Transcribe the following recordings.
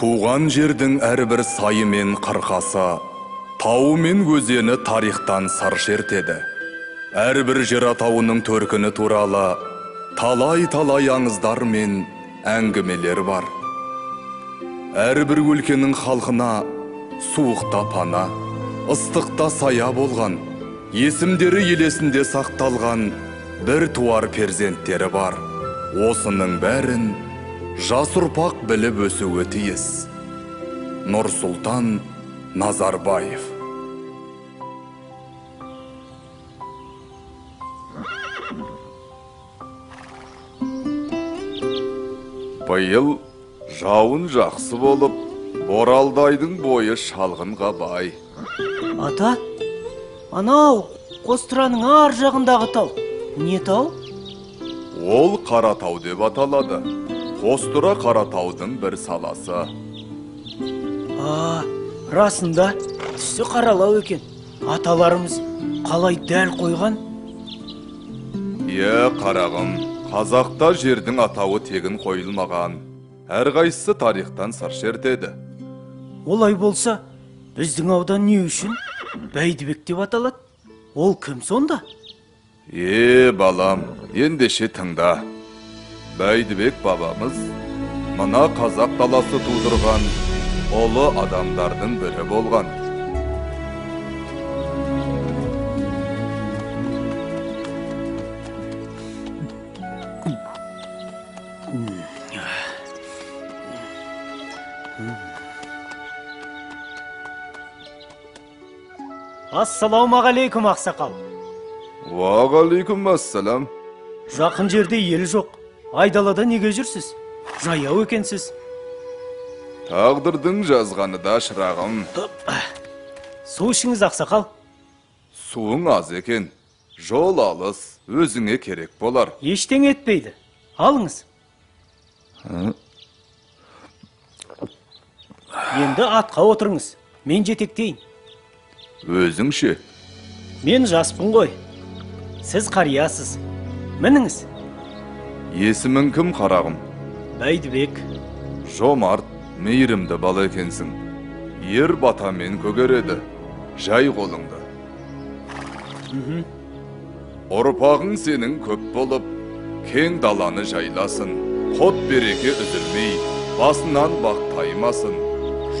Туған жердің әрбір сайы мен қырқасы, тауы мен өзені тарихтан сыр шертеді. Әрбір жер атауының төркіні туралы талай-талай аңыздар мен әңгімелер бар. Әрбір өлкенің халқына суықта пана, ыстықта сая болған, есімдері елесінде сақталған бір туар перзенттері бар. Осының бәрін жас ұрпақ біліп өсуі тиіс. Нұрсұлтан Назарбаев. Биыл жауын жақсы болып, Боралдайдың бойы шалғынға бай. Ата, анау Қостыраның ар жағындағы тау. Не тау? Ол Қаратау деп аталады. Қостыра Қаратаудың бір саласы. Расында түсі қаралау екен. Аталарымыз қалай дәл қойған? Қарағым, қазақта жердің атауы тегін қойылмаған. Әрқайсысы тарихтан сыр шертеді. Олай болса, біздің аудан не үшін Бәйдібек деп аталады? Ол кім сонда? Балам, ендеше тыңда. Бәйдібек бабамыз мына қазақ даласы тудырған ұлы адамдардың бірі болған. Ассалаумағалейкум, ақсақал. Уағалейкум ассалам. Жақын жерде ел жоқ. Айдалада неге жүрсіз? Жаяу екенсіз. Тағдырдың жазғаны да, шырағым. Су ішіңіз, ақсақал. Суың аз екен. Жол алыс, өзіңе керек болар. Ештең етпейді. Алыңыз. Енді атқа отырыңыз. Мен жетектейін. Өзіңше? Мен жаспын ғой. Сіз қариясыз. Мініңіз. Есімің кім, қарағым? Бәйдібек. Жомарт, мейірімді бала екенсің. Ер батамен көгереді. Жай қолыңды. Ұрпағың сенің көп болып, кең даланы жайласын. Қот береке үзілмей, басынан бақ таймасын.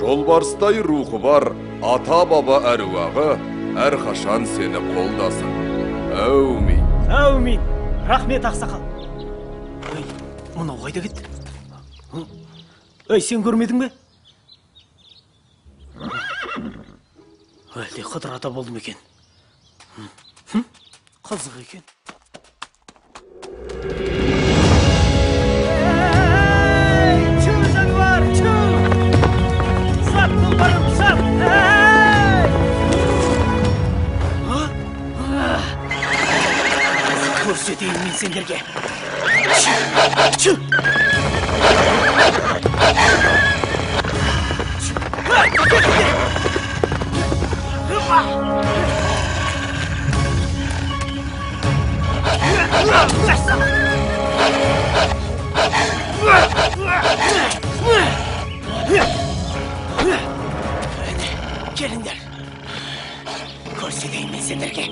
Жолбарыстай рухы бар ата-баба әруағы әрқашан сені қолдасын. Әумин. Әумин. Рахмет, ақсақал. Мұнау қайда кетті? Сен көрмедің бе? Әлде Қыдыр ата болды ма екен? Қызық екен. Чу, жануар, чу! Сат, тұлпарым, сат! Көрсетейін мен сендерге. Чу! Келіңдер. Көрсетейін мен сендерге.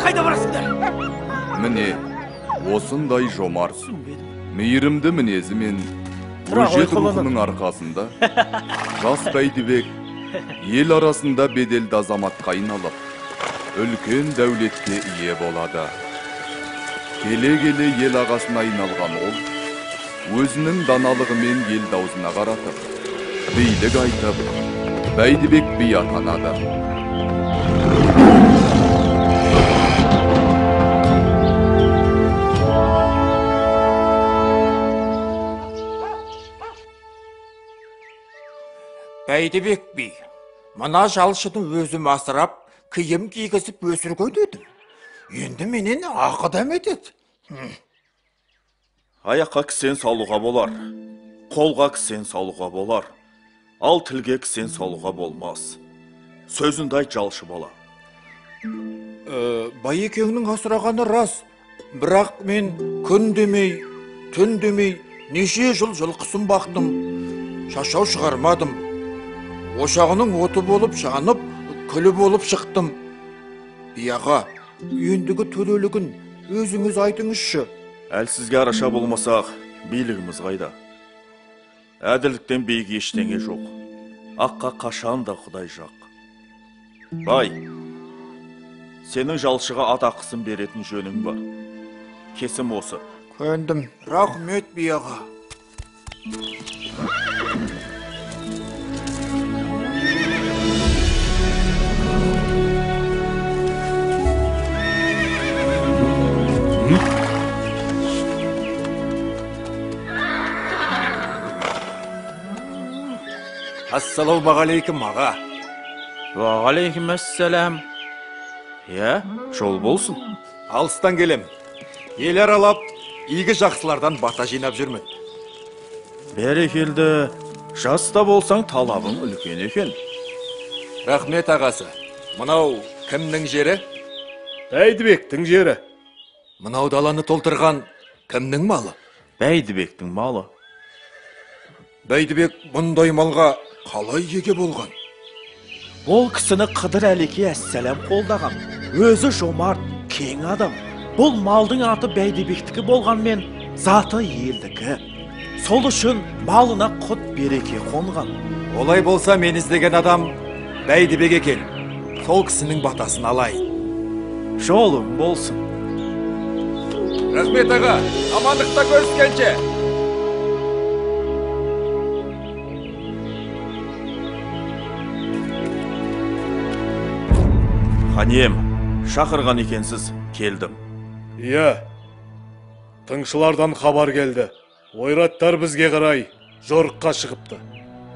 Қайда барасыңдар? Міне, осындай жомарт, мейірімді мінезі мен өжет рухының арқасында жас Бәйдібек ел арасында беделді азаматқа айналып, үлкен дәулетке ие болады. Келе-келе ел ағасына айналған ол, өзінің даналығымен ел даузына қаратып, билік айтып, Бәйдібек би атанады. Бәйдібек би, мына жалшыны өзім асырап, киім кигізіп өсірген едім. Енді менен ақыдам етеді. Аяққа кісен салуға болар, қолға кісен салуға болар, ал тілге кісен салуға болмас. Сөзінді айт, жалшы бала. Байекеңнің асырағаны рас, бірақ мен күн демей, Tün demey neşe жылқысын бақтым. Шашау шығармадым. Ошағының оты болып жанып, күлі болып шықтым. Бияға, ендігі төрелігін өзіңіз айтыңызшы. Әлсізге араша болмасақ, билігіміз қайда? Әділдіктен биік ештеңе жоқ. Аққа қашан да Құдай жақ. Бай, сенің жалшыға атақысын беретін жөнің бар. Кесім осы. Көндім, рахмет бияға. Ассалаумағалейкум аға. Уағалейкумассалам. Жол болсын. Алыстан келем. Ел аралап, игі жақсылардан бата жинап жүрмін. Бәрекелді, жаста болсаң талабың үлкен екен. Рахмет ағасы. Мынау кімнің жері? Бәйдібектің жері. Мынау даланы толтырған кімнің малы? Бәйдібектің малы. Бәйдібек мұндай малға қалай еге болған? Бұл кісіні Қыдыр Әлеке әссәләм қолдаған. Өзі жомарт, кең адам. Бұл малдың аты Бәйдібектікі болғанмен, заты елдікі. Сол үшін малына құт береке қонған. Олай болса мен іздеген адам Бәйдібек екен. Сол кісінің батасын алайын. Жолың болсын. Рахмет аға, амандықта көріскенше. Ханем, шақырған екенсіз, келдім. Иә, тыңшылардан хабар келді. Ойраттар бізге қарай жорыққа шығыпты.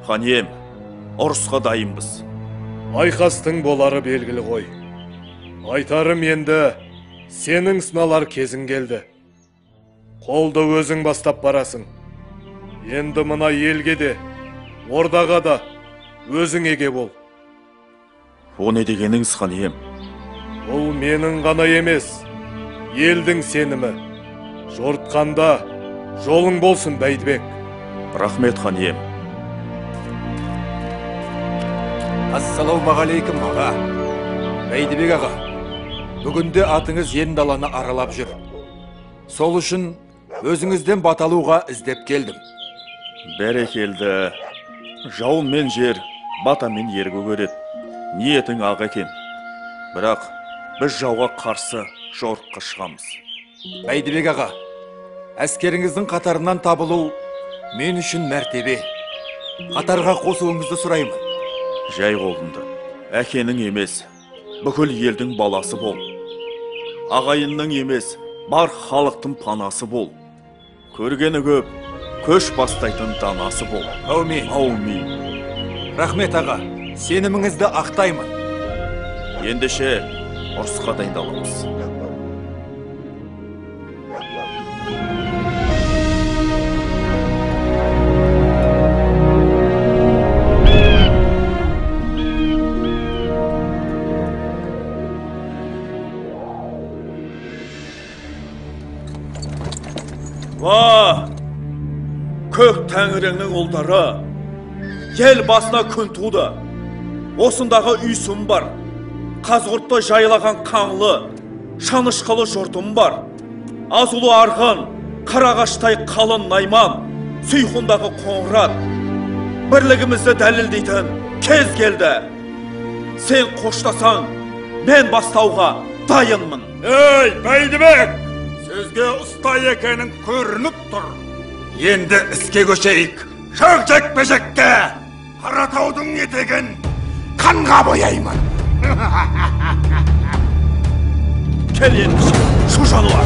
Ханем, ұрысқа дайынбыз. Айқастың болары белгілі ғой. Айтарым енді, сенің сыналар кезің келді. Қолды өзің бастап барасың. Енді мына елге де, ордаға да өзің еге бол. О не дегеніңіз, ханем? Бұл менің ғана емес, елдің сенімі. Жортқанда жолың болсын, Бәйдібек. Рахмет, ханем. Ассалаумағалейкум аға. Бәйдібек аға, бүгінде атыңыз ен даланы аралап жүр. Сол үшін өзіңізден баталуға іздеп келдім. Бәрекелді. Жауын мен жер, бата мен ергі көреді. Ниетің ақ екен. Бірақ біз жауға қарсы жорыққа шығамыз. Бәйдібек аға, әскеріңіздің қатарынан табылу мен үшін мәртебе. Қатарға қосуыңызды сұраймын. Жай қолымды. Әкенің емес, бүкіл елдің баласы бол. Ағайынның емес, бар халықтың панасы бол. Көргені көп, көш бастайтын данасы бол. Аумин. Аумин. Рахмет аға, сеніміңізді ақтаймын. Ендеше ұрысқа дайындаламыз. Ва! Көк тәңіріңнің ұлдары, ел басына күн туды. Осындағы үйсім бар, қазғұртты жайлаған қаңлы, шанышқылы жұртым бар. Азулы арғын, қарағаштай қалын найман, сүйхұндағы қоңырат. Бірлігімізді дәлелдейтін кез келді. Сен қоштасаң, мен бастауға дайынмын. Ей, Бәйдібек! Сөзге ұста екенің көрініп тұр. Енді іске көшейік. Шөкжек-бешекке Қаратаудың етегін қанға бояймын. Кел ендеше, шу жануар.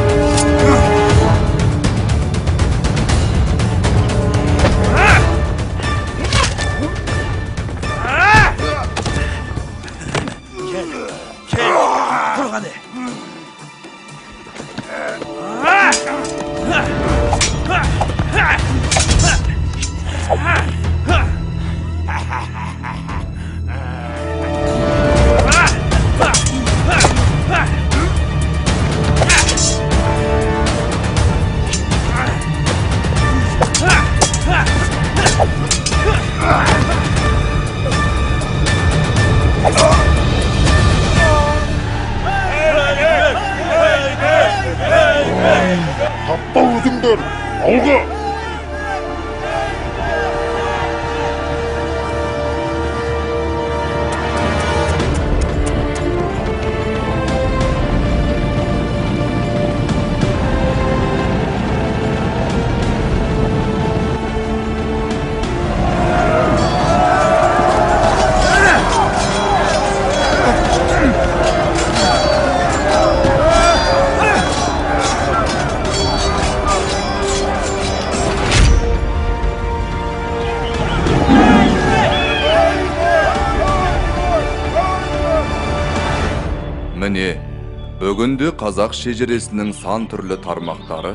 Бүгінде қазақ шежіресінің сан түрлі тармақтары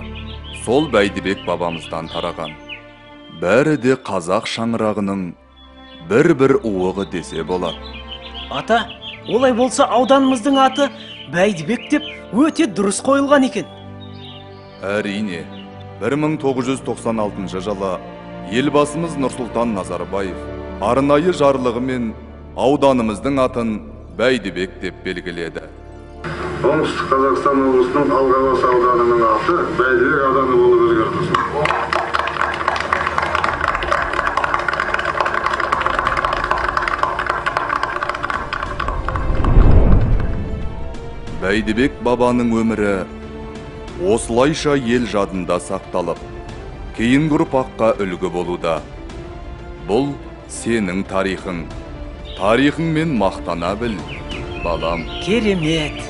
сол Бәйдібек бабамыздан тараған. Бәрі де қазақ шаңырағының бір уығы десе болады. Ата, олай болса ауданымыздың аты Бәйдібек деп өте дұрыс қойылған екен. Әрине, 1996 жылы елбасымыз Нұрсұлтан Назарбаев арнайы жарлығымен ауданымыздың атын Бәйдібек деп белгіледі. Оңтүстік Қазақстан облысының Алғабас ауданының аты Бәйдібек ауданы болып өзгертілсін. Бәйдібек бабаның өмірі осылайша ел жадында сақталып, кейінгі ұрпаққа үлгі болуда. Бұл сенің тарихың. Тарихыңмен мақтана біл, балам. Керемет.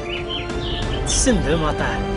Түсіндім, ата.